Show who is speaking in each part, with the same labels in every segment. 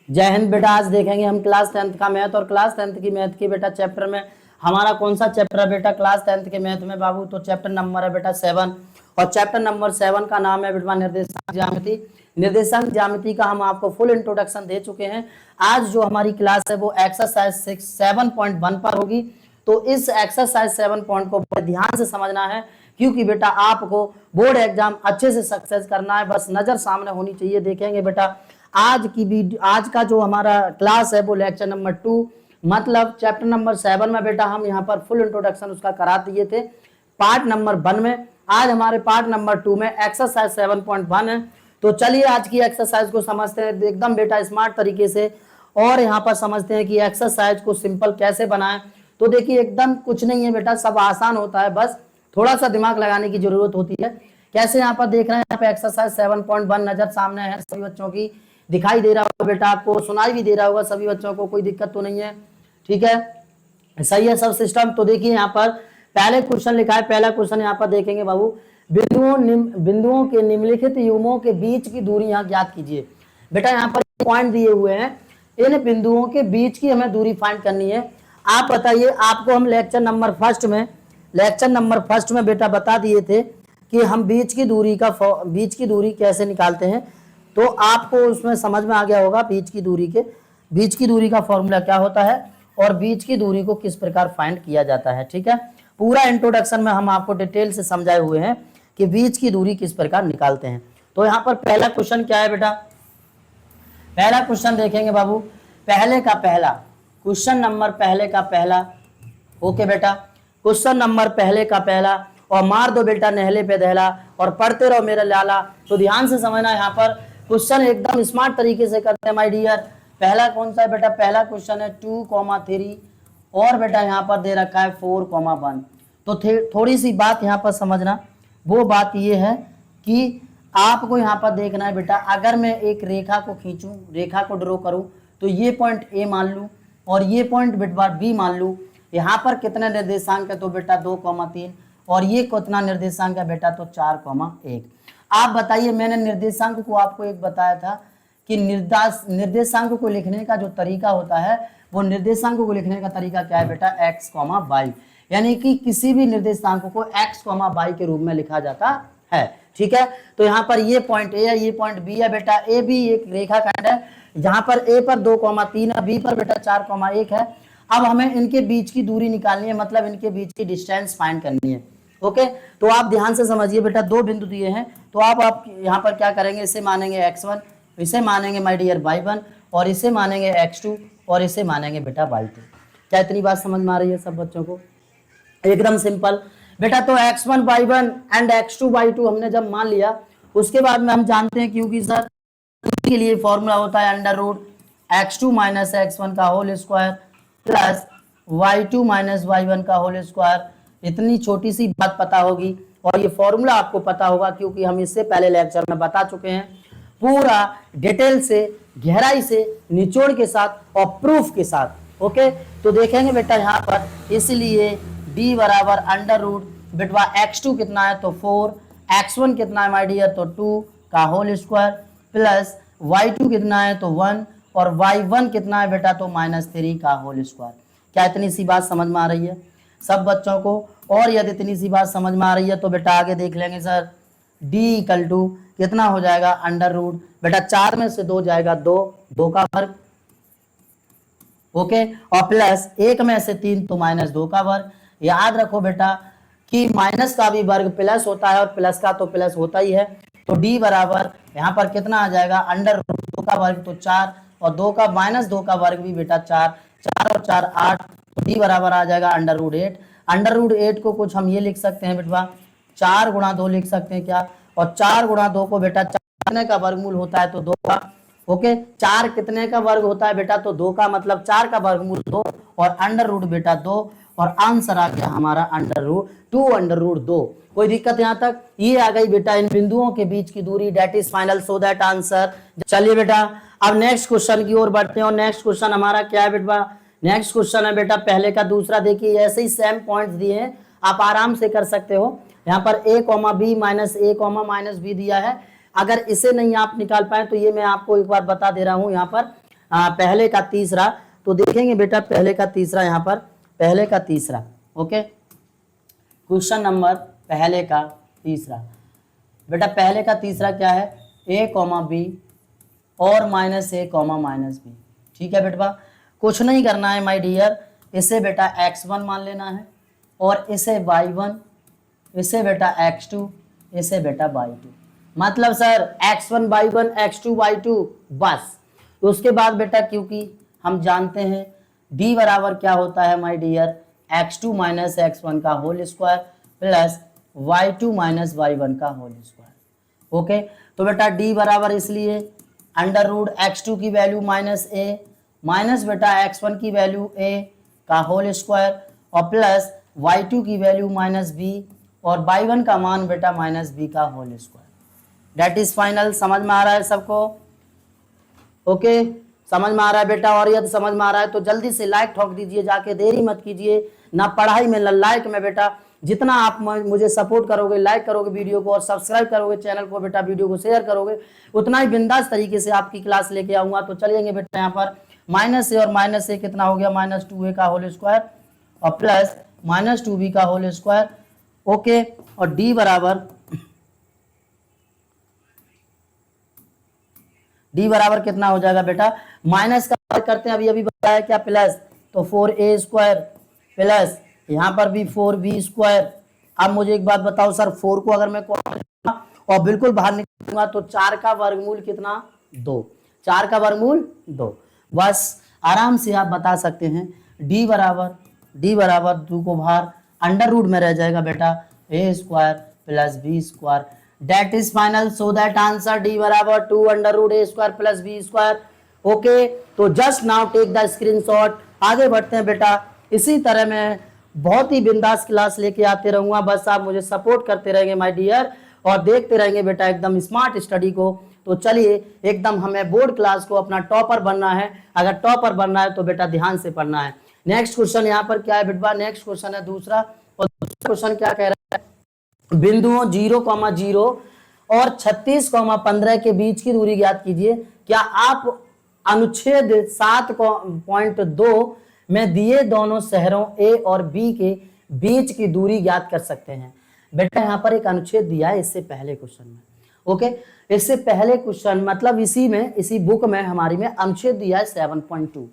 Speaker 1: जय हिंद बेटा। आज देखेंगे हम क्लास 10th का मैथ और क्लास 10th की मैथ की बेटा चैप्टर में हमारा कौन सा चैप्टर है बेटा क्लास 10th के मैथ में बाबू। तो चैप्टर नंबर है बेटा 7 और चैप्टर नंबर 7 का नाम है बेटा निर्देशांक ज्यामिति। निर्देशांक ज्यामिति का हम आपको फुल इंट्रोडक्शन दे चुके हैं। आज जो हमारी क्लास है वो एक्सरसाइज 7.1 पर होगी। तो इस एक्सरसाइज 7 पॉइंट को बड़े ध्यान से समझना है, क्योंकि बेटा आपको बोर्ड एग्जाम अच्छे से सक्सेस करना है, बस नजर सामने होनी चाहिए। देखेंगे बेटा आज का जो हमारा क्लास है वो लेक्चर नंबर 2 मतलब चैप्टर नंबर 7 में बेटा हम यहाँ पर फुल इंट्रोडक्शन उसका करा दिए थे पार्ट नंबर 1 में। आज हमारे पार्ट नंबर 2 में एक्सरसाइज 7.1 है। तो चलिए आज की एक्सरसाइज को समझते हैं एकदम बेटा स्मार्ट तरीके से, और यहाँ पर समझते हैं कि एक्सरसाइज को सिंपल कैसे बनाएं। तो देखिए एकदम कुछ नहीं है बेटा, सब आसान होता है, बस थोड़ा सा दिमाग लगाने की जरूरत होती है। कैसे यहाँ पर देख रहे हैं, यहाँ पे एक्सरसाइज 7.1 नजर सामने है सभी बच्चों की, दिखाई दे रहा होगा बेटा, आपको सुनाई भी दे रहा होगा सभी बच्चों को, कोई दिक्कत तो नहीं है? ठीक है, सही है सब सिस्टम। तो देखिए यहाँ पर पहले क्वेश्चन लिखा है, पहला क्वेश्चन यहाँ पर देखेंगे बाबू, बिंदुओं के निम्नलिखित युग्मों के बीच की दूरी यहाँ ज्ञात कीजिए। बेटा यहाँ पर पॉइंट दिए हुए हैं, इन बिंदुओं के बीच की हमें दूरी फाइंड करनी है। आप बताइए, आपको हम लेक्चर नंबर फर्स्ट में बेटा बता दिए थे कि हम बीच की दूरी कैसे निकालते हैं। तो आपको उसमें समझ में आ गया होगा बीच की दूरी का फॉर्मूला क्या होता है और बीच की दूरी को किस प्रकार फाइंड किया जाता है। ठीक है, पूरा इंट्रोडक्शन में हम आपको डिटेल से समझाए हुए हैं कि बीच की दूरी किस प्रकार निकालते हैं। तो यहाँ पर पहला क्वेश्चन क्या है बेटा, पहला क्वेश्चन देखेंगे बाबू, क्वेश्चन नंबर पहले का पहला। ओके बेटा, क्वेश्चन नंबर पहले का पहला, और मार दो बेटा नहले पे दहला और पढ़ते रहो मेरा लाला। तो ध्यान से समझना, यहाँ पर क्वेश्चन एकदम स्मार्ट तरीके से करते हैं माय डियर। पहला कौन सा है बेटा, पहला क्वेश्चन है 2,3 और बेटा यहाँ पर दे रखा है 4,1। तो थोड़ी सी बात यहाँ पर समझना, वो बात ये है कि आपको यहाँ पर देखना है बेटा, अगर मैं एक रेखा को खींचूं, रेखा को ड्रॉ करूं, तो ये पॉइंट ए मान लूं और ये पॉइंट बेटा बी मान लूं। यहाँ पर कितना निर्देशांक है, तो बेटा 2,3, और ये कितना निर्देशांक है बेटा, तो 4,1। आप बताइए, मैंने निर्देशांक को आपको एक बताया था कि निर्देशांक को लिखने का जो तरीका होता है, वो निर्देशांक को लिखने का तरीका क्या है बेटा, x, y, यानी कि किसी भी निर्देशांक को x, y के रूप में लिखा जाता है। ठीक है, तो यहाँ पर ये पॉइंट ए है, ये पॉइंट बी है बेटा। ए भी एक रेखा खंड है, यहाँ पर ए पर 2,3 है, बी पर बेटा 4,1 है। अब हमें इनके बीच की दूरी निकालनी है, मतलब इनके बीच की डिस्टेंस फाइंड करनी है। ओके, तो आप ध्यान से समझिए बेटा, दो बिंदु दिए हैं, तो आप यहाँ पर क्या करेंगे, इसे मानेंगे x1, इसे मानेंगे माय डियर y1, और इसे मानेंगे x2, और इसे मानेंगे बेटा y2। क्या इतनी बात समझ में आ रही है सब बच्चों को? एकदम सिंपल बेटा। तो x1 y1 and x2 y2 हमने जब मान लिया, उसके बाद में हम जानते हैं, क्योंकि सर के लिए फॉर्मूला होता है under root x2 minus x1 का whole square plus y2 minus y1 का होल स्क्वायर। इतनी छोटी सी बात पता होगी और ये फॉर्मूला आपको पता होगा, क्योंकि हम इससे पहले लेक्चर में बता चुके हैं, पूरा डिटेल से, गहराई से, निचोड़ के साथ और प्रूफ के साथ। ओके, तो देखेंगे बेटा यहाँ पर, इसलिए d बराबर अंडर रूट बेटा x2 कितना है, तो 4, x1 कितना है माय डियर, तो 2 का होल स्क्वायर प्लस y2 कितना है, तो 1, और y1 कितना है बेटा, तो -3 का होल स्क्वायर। क्या इतनी सी बात समझ में आ रही है सब बच्चों को? और यदि इतनी सी बात समझ में आ रही है तो बेटा आगे देख लेंगे सर, d इक्वल टू कितना हो जाएगा, अंडर रूट बेटा 4 में से 2 जाएगा 2 का वर्ग। ओके, और प्लस 1 में से 3 तो -2 का वर्ग। याद रखो बेटा कि माइनस का भी वर्ग प्लस होता है और प्लस का तो प्लस होता ही है। तो d बराबर यहाँ पर कितना आ जाएगा, अंडर रूट 2 का वर्ग तो 4, और 2 का -2 का वर्ग भी बेटा 4, 4 और 4 8, तो d बराबर आ जाएगा अंडर रूट 8। अंडर रूट 8 को कुछ हम ये लिख सकते हैं बेटा, 4 गुणा 2 लिख सकते हैं क्या, और 4 गुणा 2 को बेटा 4 कितने का वर्गमूल होता है, तो 2 का। ओके, 4 कितने का वर्ग होता है बेटा, तो 2 का, मतलब 4 का वर्गमूल 2 और अंडर रूट बेटा 2, और आंसर आ गया हमारा अंडर रूट 2 अंडर रूट 2। कोई दिक्कत यहाँ तक? ये आ गई बेटा इन बिंदुओं के बीच की दूरी, that is final, so that answer. चलिए बेटा अब नेक्स्ट क्वेश्चन की ओर बढ़ते हैं, और नेक्स्ट क्वेश्चन हमारा क्या है बेटा, नेक्स्ट क्वेश्चन है बेटा पहले का दूसरा। देखिए ऐसे ही सेम पॉइंट्स दिए हैं, आप आराम से कर सकते हो। यहाँ पर a, b minus a, b दिया है। अगर इसे नहीं आप निकाल पाए तो ये मैं आपको एक बार बता दे रहा हूँ, यहाँ पर पहले का तीसरा, तो देखेंगे बेटा पहले का तीसरा, यहाँ पर पहले का तीसरा। ओके, क्वेश्चन नंबर पहले का तीसरा। बेटा पहले का तीसरा क्या है, a कॉमा बी और माइनस ए कॉमा माइनस बी। ठीक है बेटा, कुछ नहीं करना है माय डियर, इसे बेटा x1 मान लेना है और इसे y1, इसे बेटा x2, इसे बेटा y2। मतलब sir x1 y1 x2 y2 बस। तो उसके बाद बेटा क्योंकि हम जानते हैं d बराबर क्या होता है my dear, x2 minus x1 का whole square plus y2 minus y1 का होल स्क्वायर। ओके, तो बेटा d बराबर इसलिए अंडर रूट x2 की वैल्यू माइनस a माइनस बेटा x1 की वैल्यू a का होल स्क्वायर और प्लस y2 की वैल्यू माइनस b और y1 का मान बेटा माइनस b का whole square. That is final. समझ में आ रहा है सबको? ओके, समझ में आ रहा है बेटा? और यदि समझ में आ रहा है तो जल्दी से लाइक ठोक दीजिए, जाके देरी मत कीजिए, ना पढ़ाई में ना लाइक में। बेटा जितना आप मुझे सपोर्ट करोगे, लाइक करोगे वीडियो को और सब्सक्राइब करोगे चैनल को, बेटा वीडियो को शेयर करोगे, उतना ही बिंदास तरीके से आपकी क्लास लेके आऊंगा। तो चलिएंगे बेटा यहाँ पर माइनस ए और माइनस ए कितना हो गया, माइनस 2a का होल स्क्वायर और प्लस माइनस 2b का होल स्क्वायर। ओके, और d बराबर कितना हो जाएगा बेटा, माइनस का करते हैं अभी अभी बताया क्या, प्लस, तो 4a स्क्वायर प्लस यहाँ पर भी 4b स्क्वायर। अब मुझे एक बात बताओ सर, 4 को अगर मैं और बिल्कुल बाहर निकालूंगा तो 4 का वर्गमूल कितना, 2, 4 का वर्गमूल 2। बस आराम से आप बता सकते हैं d बराबर 2 को बाहर अंडर रूट में रह जाएगा बेटा a square plus b square. That is final, so that answer d बराबर 2 under root a square plus b square. Okay, तो just now take the screenshot. आगे बढ़ते हैं बेटा, इसी तरह मैं बहुत ही बिंदास क्लास लेके आते रहूंगा, बस आप मुझे सपोर्ट करते रहेंगे माय डियर और देखते रहेंगे बेटा एकदम स्मार्ट स्टडी को। तो चलिए एकदम हमें बोर्ड क्लास को अपना टॉपर बनना है। अगर टॉपर बनना है तो बेटा ध्यान से पढ़ना है। नेक्स्ट क्वेश्चन यहाँ पर क्या है बेटा, नेक्स्ट क्वेश्चन है दूसरा, और दूसरा क्वेश्चन क्या कह रहा है, बिंदुओं 0,0 और 36,15 के बीच की दूरी ज्ञात कीजिए। क्या आप अनुच्छेद 7.2 में दिए दोनों शहरों ए और बी के बीच की दूरी ज्ञात कर सकते हैं? बेटा यहाँ पर एक अनुच्छेद दिया है इससे पहले क्वेश्चन में। ओके, इससे पहले क्वेश्चन मतलब इसी बुक में हमारी में अनुच्छेद दिया है 7.2।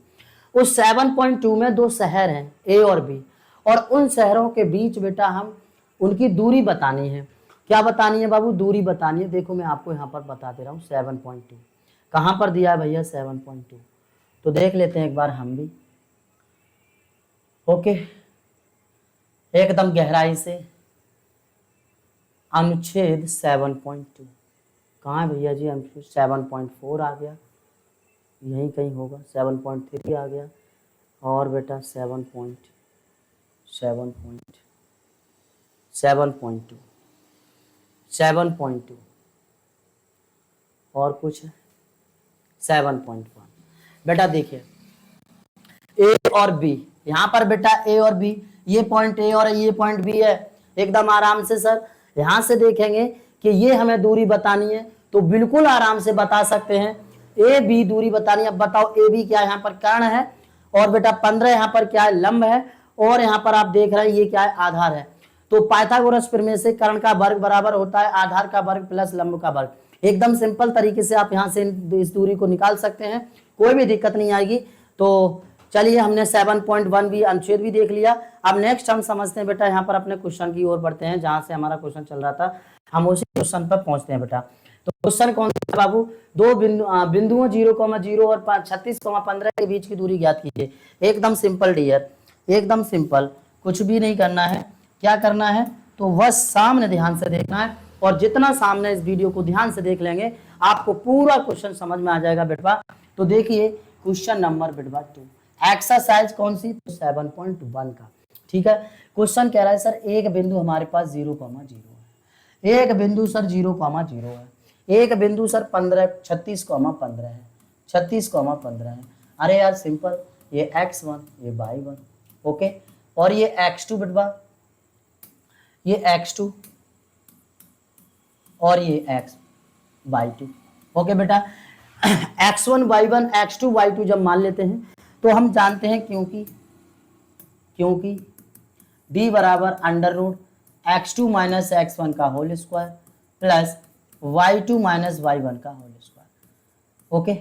Speaker 1: उस 7.2 में 2 शहर हैं ए और बी, और उन शहरों के बीच बेटा हम उनकी दूरी बतानी है। क्या बतानी है बाबू, दूरी बतानी है। देखो मैं आपको यहाँ पर बता दे रहा हूँ 7.2 कहाँ पर दिया है भैया, 7.2 तो देख लेते हैं एक बार हम भी। ओके, एकदम गहराई से अनुच्छेद 7.2 कहाँ है भैया जी, अनुच्छेद 7.4 आ गया, यहीं कहीं होगा, 7.3 आ गया, और बेटा 7.2 और कुछ है 7.1। बेटा देखिए ए और बी, यहाँ पर बेटा ए और बी, ये पॉइंट ए और ये पॉइंट बी है। एकदम आराम से सर यहाँ से देखेंगे कि ये हमें दूरी बतानी है, तो बिल्कुल आराम से बता सकते हैं ए बी दूरी बतानी है। अब बताओ ए बी क्या है, यहाँ पर कर्ण है, और बेटा 15 यहाँ पर क्या है, लंब है, और यहाँ पर आप देख रहे हैं ये क्या है, आधार है। तो पाइथागोरस प्रमेय से कर्ण का वर्ग बराबर होता है आधार का वर्ग प्लस लंब का वर्ग। एकदम सिंपल तरीके से आप यहाँ से इस दूरी को निकाल सकते हैं, कोई भी दिक्कत नहीं आएगी। तो चलिए हमने 7.1 भी अनुच्छेद भी देख लिया। अब नेक्स्ट हम समझते हैं बेटा, यहाँ पर अपने क्वेश्चन की ओर बढ़ते हैं, जहाँ से हमारा क्वेश्चन चल रहा था हम उसी क्वेश्चन पर पहुंचते हैं बेटा। तो क्वेश्चन कौन सा बाबू, दो बिंदुओं 0,0 और 36,15 के बीच की दूरी ज्ञात कीजिए। एकदम सिंपल डियर, एकदम सिंपल, कुछ भी नहीं करना है। क्या करना है, तो बस सामने ध्यान से देखना है, और जितना सामने इस वीडियो को ध्यान से देख लेंगे आपको पूरा क्वेश्चन समझ में आ जाएगा बेटवा। तो देखिए क्वेश्चन नंबर बेटवा 2, एक्सरसाइज कौन सी, तो 7.1 का। ठीक है, क्वेश्चन कह रहा है सर एक बिंदु हमारे पास 0,0 है, एक बिंदु सर 0,0 है, एक बिंदु सर 36,15 है, 36,15 है। अरे यार सिंपल, ये x1 ये y1, ओके, और ये x2 बेटवा, ये x2 और ये y2। ओके बेटा, x1 y1 x2 y2 जब मान लेते हैं तो हम जानते हैं क्योंकि d बराबर under root x2 minus x1 का whole square plus y2 minus y1 का होल स्क्वायर। ओके,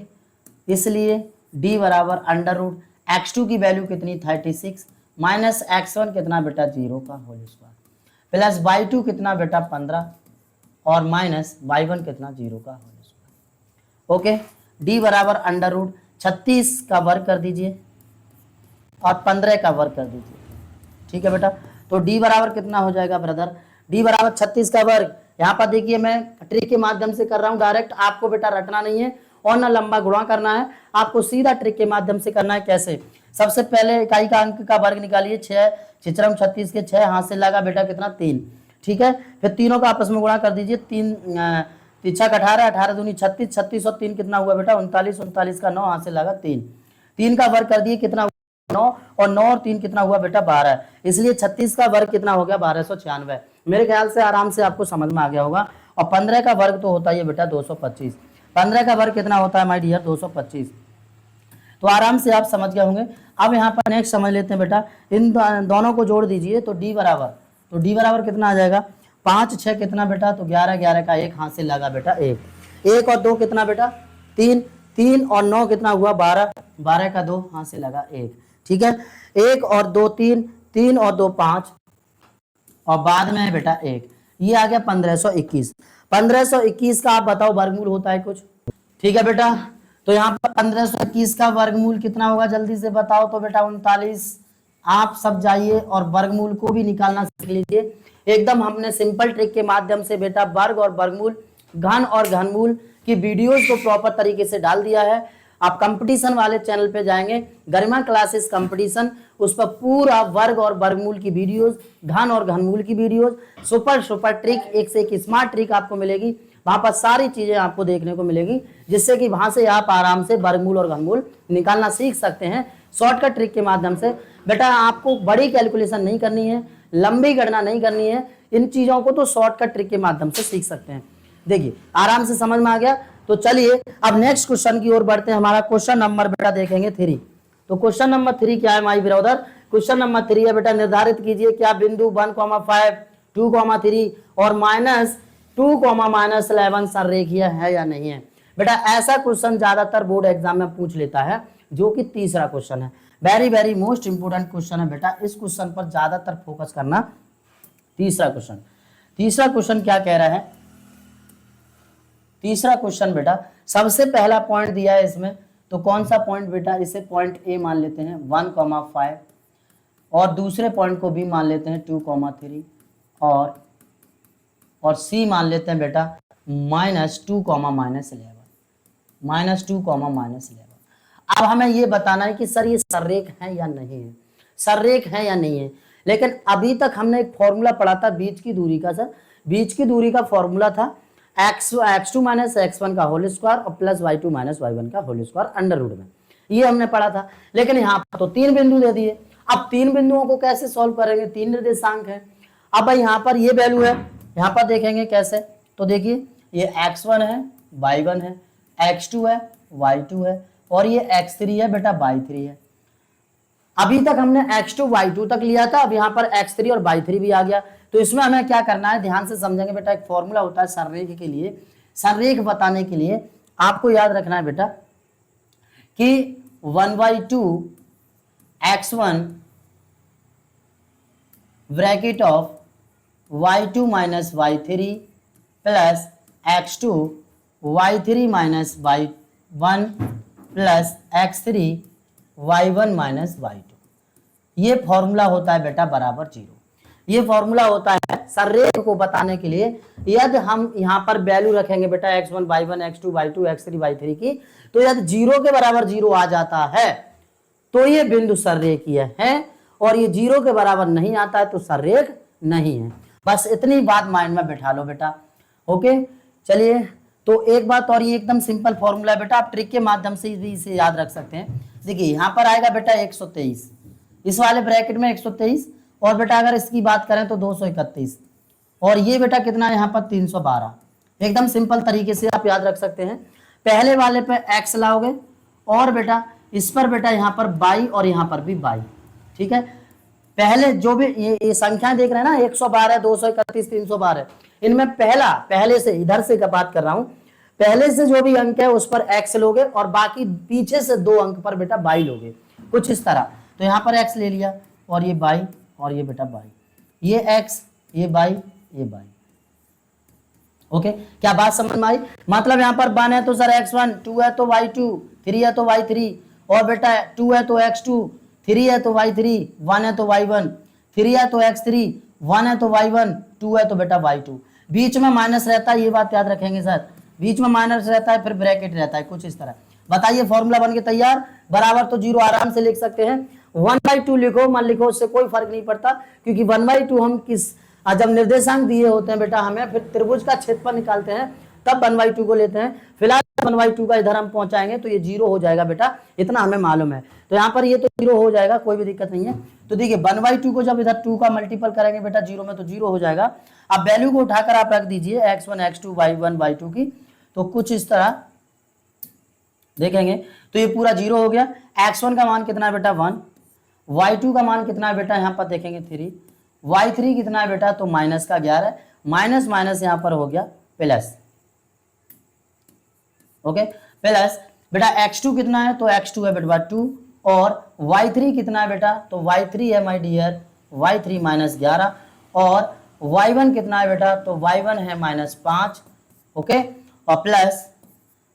Speaker 1: इसलिए d बराबर अंडर रूट x2 की वैल्यू कितनी 36 माइनस x1 कितना बेटा 0 का होल स्क्वायर प्लस y2 कितना बेटा 15 और माइनस y1 कितना 0 का होल स्क्वायर। ओके, d बराबर अंडर रूट 36 का वर्ग कर दीजिए और 15 का वर्ग कर दीजिए। ठीक है बेटा, तो d बराबर कितना हो जाएगा ब्रदर, d बराबर 36 का वर्ग। यहाँ पर देखिए मैं ट्रिक के माध्यम से कर रहा हूँ डायरेक्ट, आपको बेटा रटना नहीं है और ना लंबा गुणा करना है, आपको सीधा ट्रिक के माध्यम से करना है। कैसे, सबसे पहले इकाई का अंक का वर्ग निकालिए, 6 छिचरम 36 के 6 हाथ से लगा बेटा कितना 3। ठीक है, फिर तीनों का आपस में गुणा कर दीजिए, 3 3 18 18 दूनी 36 36 और 3 कितना हुआ बेटा 39 39 का 9 हाथ से लगा 3 3 का वर्ग कर दिए कितना 9 और 9 और 3 कितना हुआ बेटा 12, इसलिए 36 का वर्ग कितना हो गया 1296। मेरे ख्याल से आराम से आपको समझ में आ गया होगा। और 15 का वर्ग तो होता है बेटा 225, 15 का वर्ग कितना होता है माय डियर 225, तो आराम से आप समझ गए होंगे। अब यहाँ पर नेक्स्ट समझ लेते हैं बेटा, इन दोनों को जोड़ दीजिए तो d बराबर कितना आ जाएगा 5 6 कितना बेटा तो 11 11 का 1 हाथ से लगा बेटा 1 1 और 2 कितना बेटा 3 3 और 9 कितना हुआ 12 12 का 2 हाथ से लगा 1। ठीक है, 1 और 2 3 3 और 2 5 और बाद में है बेटा 1, ये आ गया 1521। 1521 का आप बताओ वर्गमूल होता है कुछ। ठीक है बेटा, तो यहाँ पर 1521 का वर्गमूल कितना होगा जल्दी से बताओ तो बेटा 39। आप सब जाइए और वर्गमूल को भी निकालना सीख लीजिए। एकदम हमने सिंपल ट्रिक के माध्यम से बेटा वर्ग और वर्गमूल, घन और घनमूल की वीडियोस को प्रॉपर तरीके से डाल दिया है। आप कंपटीशन वाले चैनल पे जाएंगे, गरिमा क्लासेस कंपटीशन, उस पर पूरा वर्ग और वर्गमूल की वीडियोस, घन और घनमूल की वीडियोस, सुपर ट्रिक, एक से एक स्मार्ट ट्रिक आपको मिलेगी। वहां पर सारी चीजें आपको देखने को मिलेगी, जिससे कि वहां से आप आराम से वर्गमूल और घनमूल निकालना सीख सकते हैं शॉर्टकट ट्रिक के माध्यम से। बेटा आपको बड़ी कैलकुलेशन नहीं करनी है, लंबी गणना नहीं करनी है, इन चीजों को तो शॉर्टकट ट्रिक के माध्यम से सीख सकते हैं। देखिए आराम से समझ में आ गया। तो चलिए अब नेक्स्ट क्वेश्चन की ओर बढ़ते हैं। हमारा क्वेश्चन नंबर बेटा देखेंगे 3। तो क्वेश्चन नंबर 3 क्या है माय ब्रदर, क्वेश्चन नंबर 3 है बेटा, निर्धारित कीजिए क्या बिंदु 1,5 2,3 और -2, -11 संरेखीय है या नहीं है। बेटा ऐसा क्वेश्चन ज्यादातर बोर्ड एग्जाम में पूछ लेता है, जो कि तीसरा क्वेश्चन है। वेरी मोस्ट इंपोर्टेंट क्वेश्चन है बेटा, इस क्वेश्चन पर ज्यादातर फोकस करना। तीसरा क्वेश्चन क्या कह रहा है, तीसरा क्वेश्चन बेटा सबसे पहला पॉइंट दिया है इसमें, तो कौन सा पॉइंट बेटा, इसे पॉइंट ए मान लेते हैं 1,5 और दूसरे पॉइंट को भी मान लेते हैं 2,3 और सी मान लेते हैं बेटा -2, -11। अब हमें ये बताना है कि सर ये सररेख है या नहीं है, सररेख है या नहीं है। लेकिन अभी तक हमने एक फॉर्मूला पढ़ा था बीच की दूरी का। सर बीच की दूरी का फॉर्मूला था x2 माइनस x1 का होल स्क्वायर और प्लस y2 माइनस y1 का होल स्क्वायर अंडर रूट में, ये हमने पढ़ा था। लेकिन यहाँ पर तो 3 बिंदु दे दिए, अब 3 बिंदुओं को कैसे सॉल्व करेंगे, 3 निर्देशांक है। अब भाई यहाँ पर ये वैल्यू है, यहाँ पर देखेंगे कैसे, तो देखिए ये x1 है, y1 है, x2 है, y2 है और ये x3 है बेटा, y3 है। अभी तक हमने x2 y2 तक लिया था, अब यहाँ पर x3 और y3 भी आ गया। तो इसमें हमें क्या करना है, ध्यान से समझेंगे बेटा। एक फॉर्मूला होता है सररेख के लिए, सररेख बताने के लिए आपको याद रखना है बेटा कि 1/2 x1 bracket of y2 minus y3 plus x2 y3 minus y1 plus x3 y1 minus y2, ये फॉर्मूला होता है बेटा बराबर 0। ये फॉर्मूला होता है सररेख को बताने के लिए। यदि हम यहाँ पर वैल्यू रखेंगे बेटा x1 y1 x2 y2 x3 y3 की, तो यदि 0 के बराबर 0 आ जाता है तो ये बिंदु सररेखीय है, और ये 0 के बराबर नहीं आता है तो सररेख नहीं है। बस इतनी बात माइंड में बैठा लो बेटा। ओके, चलिए तो एक बात और, ये एकदम सिंपल फॉर्मूला है बेटा, आप ट्रिक के माध्यम से भी इसे याद रख सकते हैं। देखिए यहाँ पर आएगा बेटा 123, इस वाले ब्रैकेट में 123, और बेटा अगर इसकी बात करें तो 231, और ये बेटा कितना है यहाँ पर 312। एकदम सिंपल तरीके से आप याद रख सकते हैं। पहले वाले पे x लाओगे और बेटा इस पर बेटा यहाँ पर y और यहाँ पर भी y, ठीक है। पहले जो भी ये संख्या देख रहे हैं ना 112, 231, 312, इनमें पहले से इधर से का बात कर रहा हूं, पहले से जो भी अंक है उस पर x लोगे और बाकी पीछे से 2 अंक पर बेटा y लोगे, कुछ इस तरह। तो यहाँ पर x ले लिया और ये y और ये बेटा y, ये x ये y ये y। ओके, क्या बात समझ में आई? मतलब यहाँ पर 1 है तो सर x1, 2 है तो y2, 3 है तो y3, और बेटा 2 है तो x2, 3 है तो y3, 1 है तो y1, 3 है तो x3, 1 है तो y1, 2 है तो बेटा y2। बीच में माइनस रहता है, ये बात याद रखेंगे सर, बीच में माइनस रहता है फिर ब्रैकेट रहता है, कुछ इस तरह। बताइए फॉर्मूला बन के तैयार, बराबर तो 0 आराम से लिख सकते हैं, 1/2 लिखो मत लिखो उससे कोई फर्क नहीं पड़ता, क्योंकि 1/2 हम किस जब निर्देशांक दिए होते हैं बेटा हमें, फिर त्रिभुज का क्षेत्रफल निकालते हैं तब 1/2 को लेते हैं। फिलहाल 1/2 का इधर हम पहुंचाएंगे तो ये 0 हो जाएगा बेटा, इतना हमें मालूम है। तो यहाँ पर ये तो 0 हो जाएगा, कोई भी दिक्कत नहीं है। तो देखिए 1/2 को जब इधर 2 का मल्टीपल करेंगे बेटा 0 में तो 0 हो जाएगा। अब वैल्यू को उठाकर आप रख दीजिए x1 x2 y1 y2 की, तो कुछ इस तरह देखेंगे तो ये पूरा 0 हो गया। x1 का मान कितना है बेटा 1, y2 का मान कितना है बेटा यहाँ पर देखेंगे 3, y3 कितना है बेटा तो माइनस का 11, माइनस माइनस यहाँ पर हो गया प्लस। ओके, प्लस बेटा x2 कितना है तो x2 है बेटा 2, और y3 कितना है बेटा तो y3 है माय डियर y3 माइनस 11, और y1 कितना है बेटा तो y1 है माइनस 5। ओके, और प्लस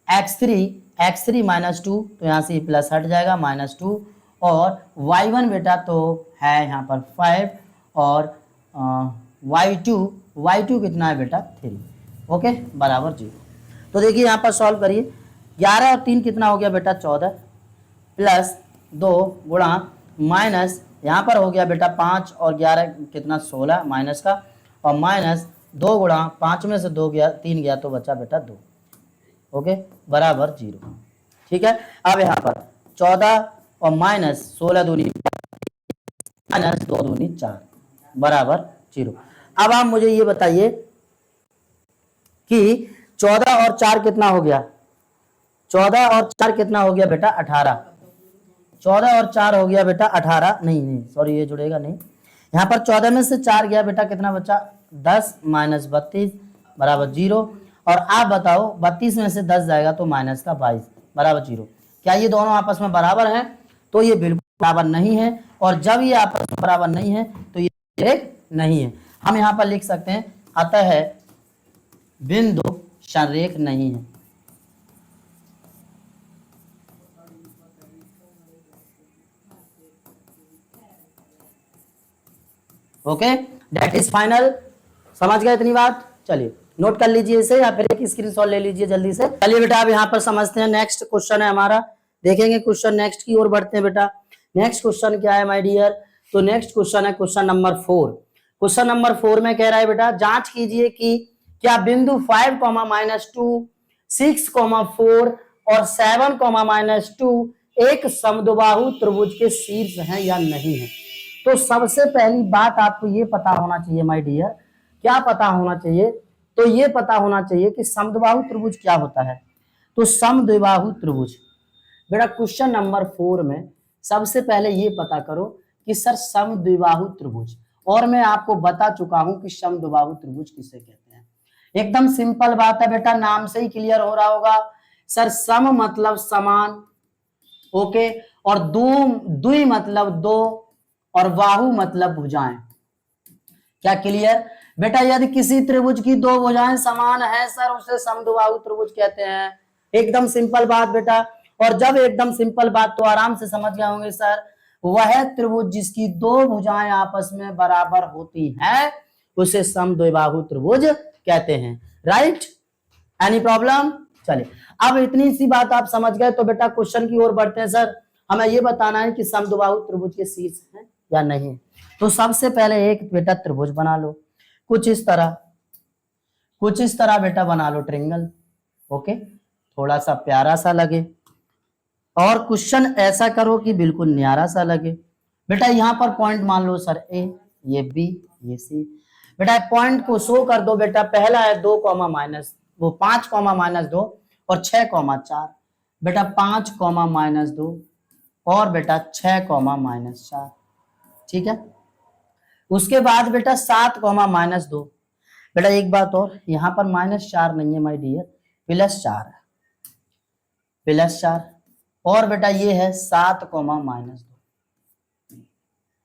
Speaker 1: x3 माइनस 2, तो यहाँ से प्लस हट जाएगा माइनस 2, और y1 बेटा तो है यहाँ पर 5, और y2 कितना है बेटा 3। ओके, बराबर 0। तो देखिए यहाँ पर सॉल्व करिए, 11 और 3 कितना हो गया बेटा 14, प्लस 2 गुणा माइनस यहाँ पर हो गया बेटा 5 और 11 कितना 16 माइनस का, और माइनस 2 गुणा 5 में से 2 गया 3 गया तो बचा बेटा 2। ओके, बराबर 0। ठीक है, अब यहाँ पर 14 और माइनस 16 दूनी माइनस 2 दूनी 4 बराबर 0। अब आप मुझे ये बताइए कि 14 और 4 कितना हो गया, 14 और 4 कितना हो गया बेटा 18, 14 और 4 हो गया बेटा 18, नहीं सॉरी ये जुड़ेगा नहीं, यहाँ पर 14 में से 4 गया बेटा कितना बचा 10 माइनस 32 बराबर 0, और आप बताओ 32 में से 10 जाएगा तो माइनस का 22 बराबर 0। क्या ये दोनों आपस में बराबर हैं? तो ये बिल्कुल बराबर नहीं है, और जब ये आपस में बराबर नहीं है तो ये एक नहीं है। हम यहाँ पर लिख सकते हैं अतः बिंदु संरेख नहीं है। Okay, that is final. समझ गए इतनी बात? चलिए नोट कर लीजिए इसे, या फिर एक स्क्रीनशॉट ले लीजिए जल्दी से। चलिए बेटा अब यहाँ पर समझते हैं, नेक्स्ट क्वेश्चन है हमारा, देखेंगे क्वेश्चन नेक्स्ट की ओर बढ़ते हैं बेटा। नेक्स्ट क्वेश्चन क्या है माय डियर? तो नेक्स्ट क्वेश्चन है क्वेश्चन नंबर 4। क्वेश्चन नंबर 4 में कह रहा है बेटा जांच कीजिए कि क्या बिंदु 5, -2, 6, 4 और 7, -2 एक समद्विबाहु त्रिभुज के शीर्ष हैं या नहीं है। तो सबसे पहली बात आपको ये पता होना चाहिए माय डियर, क्या पता होना चाहिए? तो ये पता होना चाहिए कि समद्विबाहु त्रिभुज क्या होता है। तो समद्विबाहु त्रिभुज बेटा क्वेश्चन नंबर 4 में सबसे पहले ये पता करो कि सर समद्विबाहु त्रिभुज, और मैं आपको बता चुका हूं कि समद्विबाहु त्रिभुज किसे कहते हैं। एकदम सिंपल बात है बेटा, नाम से ही क्लियर हो रहा होगा सर। सम मतलब समान, ओके, और द्वि मतलब दो, और बाहु मतलब भुजाएं। क्या क्लियर बेटा? यदि किसी त्रिभुज की 2 भुजाएं समान है सर उसे समद्विबाहु त्रिभुज कहते हैं। एकदम सिंपल बात बेटा, और जब एकदम सिंपल बात तो आराम से समझ गए होंगे सर, वह त्रिभुज जिसकी 2 भुजाएं आपस में बराबर होती हैं उसे समद्विबाहु त्रिभुज कहते हैं। Right, any problem? चलिए अब इतनी सी बात आप समझ गए तो बेटा क्वेश्चन की ओर बढ़ते हैं। सर हमें ये बताना है कि समद्विबाहु त्रिभुज के शीर्ष हैं या नहीं। तो सबसे पहले एक बेटा त्रिभुज बना लो, कुछ इस तरह बेटा बना लो ट्रायंगल। ओके, थोड़ा सा प्यारा सा लगे, और क्वेश्चन ऐसा करो कि बिल्कुल न्यारा सा लगे। बेटा यहाँ पर पॉइंट मान लो सर ए, ये बी, ये सी। बेटा पॉइंट को शो कर दो बेटा, पहला है 2, -2, 5, -2, और 6,4। बेटा 5, -2 और बेटा 6, -4। ठीक है। उसके बाद बेटा 7, -2। बेटा एक बात और, यहां पर -4 नहीं है माय डियर, +4 है, +4। और बेटा ये है 7,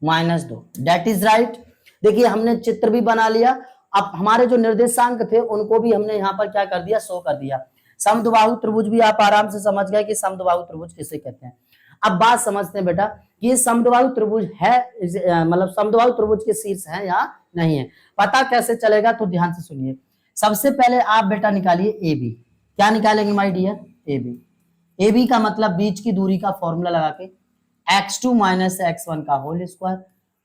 Speaker 1: -2। That is right. देखिए हमने चित्र भी बना लिया। अब हमारे जो निर्देशांक थे उनको भी हमने यहाँ पर क्या कर दिया, शो कर दिया। समद्विबाहु त्रिभुज भी आप आराम से समझ गए कि समद्विबाहु त्रिभुज किसे कहते हैं। अब बात समझते हैं बेटा कि ये समद्विबाहु त्रिभुज है, मतलब समद्विबाहु त्रिभुज के शीर्ष है या नहीं है, पता कैसे चलेगा, तो ध्यान से सुनिए। सबसे पहले आप बेटा निकालिए ए बी। क्या निकालेंगे my dear, A B. A B का मतलब बीच की दूरी का फॉर्मूला लगा के x2 - x1 का whole square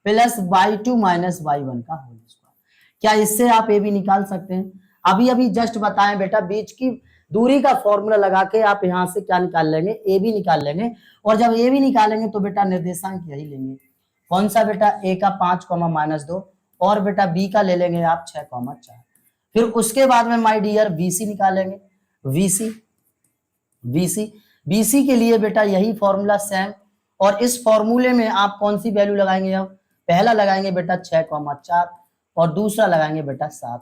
Speaker 1: plus y2 - y1 का होल स्क्वायर। क्या इससे आप ए बी निकाल सकते हैं? अभी अभी जस्ट बताएं बेटा, बीच की दूरी का फॉर्मूला लगा के आप यहां से क्या निकाल लेंगे, ए बी निकाल लेंगे। और जब ए बी निकालेंगे तो बेटा निर्देशांक यही लेंगे। कौन सा बेटा, ए का 5, -2 और बेटा बी का ले लेंगे आप 6, 4। फिर उसके बाद में माय डियर बीसी निकालेंगे। बीसी के लिए बेटा यही फॉर्मूला सेम। और इस फॉर्मूले में आप कौन सी वैल्यू लगाएंगे, अब पहला लगाएंगे बेटा 6, 4 और दूसरा लगाएंगे बेटा 7,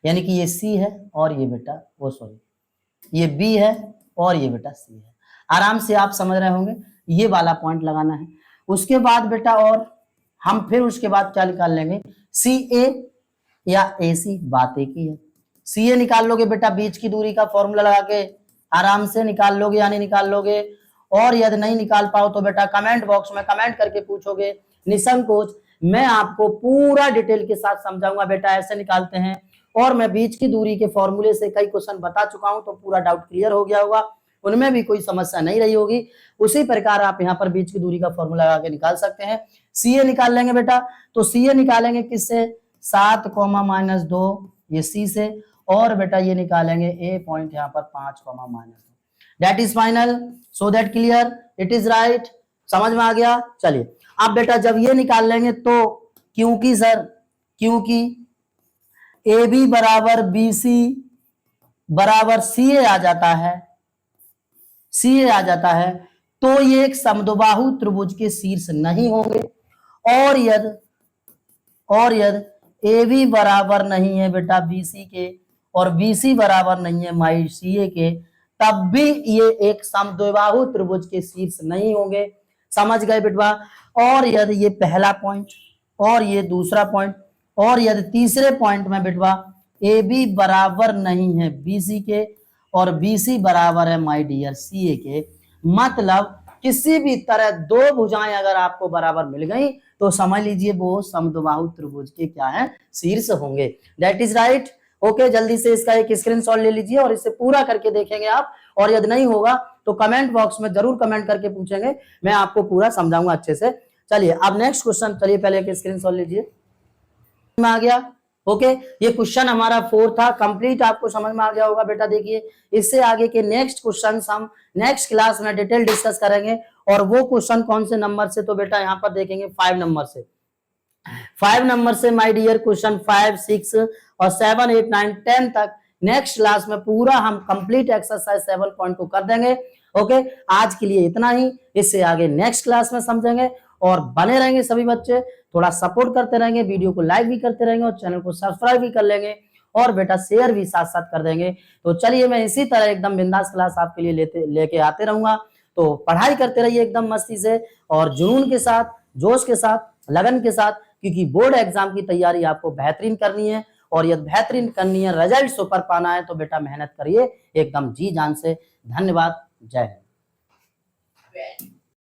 Speaker 1: यानी कि ये सी है और ये बेटा वो सॉरी ये बी है और ये बेटा सी है। आराम से आप समझ रहे होंगे, ये वाला पॉइंट लगाना है। उसके बाद बेटा और हम फिर उसके बाद क्या निकाल लेंगे, सी ए या ए सी, बात एक ही है। सी ए निकाल लोगे बेटा, बीच की दूरी का फॉर्मूला लगा के आराम से निकाल लोगे या नहीं निकाल लोगे। और यदि नहीं निकाल पाओ तो बेटा कमेंट बॉक्स में कमेंट करके पूछोगे, निसंकोच मैं आपको पूरा डिटेल के साथ समझाऊंगा बेटा ऐसे निकालते हैं। और मैं बीच की दूरी के फॉर्मूले से कई क्वेश्चन बता चुका हूं, तो पूरा डाउट क्लियर हो गया होगा, उनमें भी कोई समस्या नहीं रही होगी। उसी प्रकार आप यहाँ पर बीच की दूरी का फॉर्मूला लगा के निकाल सकते हैं। सी ए निकाल लेंगे बेटा, तो सी ए निकालेंगे किससे, 7, -2 ये सी से, और बेटा ये निकालेंगे ए पॉइंट यहाँ पर 5, -2। That is final, so that clear, it is right. समझ में आ गया। चलिए अब बेटा जब ये निकाल लेंगे तो क्योंकि ए बी बराबर बी सी बराबर सी ए आ जाता है, तो ये एक समद्विबाहु त्रिभुज के शीर्ष नहीं होंगे। और यदि ए बी बराबर नहीं है बेटा बी सी के और बी सी बराबर नहीं है माई सी ए के, तब भी ये एक समद्विबाहु त्रिभुज के शीर्ष नहीं होंगे। समझ गए बेटवा। और यदि ये पहला पॉइंट और ये दूसरा पॉइंट, और यदि तीसरे पॉइंट में बेटवा ए बी बराबर नहीं है बी सी के और बी सी बराबर है माय डियर सी ए के, मतलब किसी भी तरह दो भुजाएं अगर आपको बराबर मिल गई तो समझ लीजिए वो समद्विबाहु त्रिभुज के क्या है, शीर्ष होंगे। That is right. ओके, जल्दी से इसका एक स्क्रीनशॉट ले लीजिए और इसे पूरा करके देखेंगे आप। और यदि नहीं होगा तो कमेंट बॉक्स में जरूर कमेंट करके पूछेंगे, मैं आपको पूरा समझाऊंगा अच्छे से। चलिए अब नेक्स्ट क्वेश्चन, चलिए पहले एक स्क्रीनशॉट लीजिए। में आ गया। ओके, ये क्वेश्चन हमारा 4 था, कंप्लीट आपको समझ में आ गया होगा बेटा। देखिए इससे आगे के नेक्स्ट क्वेश्चन हम नेक्स्ट क्लास में डिटेल डिस्कस करेंगे। और वो क्वेश्चन कौन से नंबर से, तो बेटा यहाँ पर देखेंगे 5 नंबर से। 5 नंबर से माय डियर क्वेश्चन 5, 6 और 7, 8, 9, 10 तक नेक्स्ट क्लास में पूरा हम कंप्लीट एक्सरसाइज 7.2 कर देंगे। ओके, आज के लिए इतना ही, इससे आगे नेक्स्ट क्लास में समझेंगे। और बने रहेंगे सभी बच्चे, थोड़ा सपोर्ट करते रहेंगे, वीडियो को लाइक भी करते रहेंगे और चैनल को सब्सक्राइब भी कर लेंगे और बेटा शेयर भी साथ साथ कर देंगे। तो चलिए मैं इसी तरह एकदम बिंदास क्लास आपके लिए लेके आते रहूंगा। तो पढ़ाई करते रहिए एकदम मस्ती से और जुनून के साथ, जोश के साथ, लगन के साथ, क्योंकि बोर्ड एग्जाम की तैयारी आपको बेहतरीन करनी है। और यदि बेहतरीन करनी है, रिजल्ट सुपर पाना है, तो बेटा मेहनत करिए एकदम जी जान से। धन्यवाद, जय हिंद।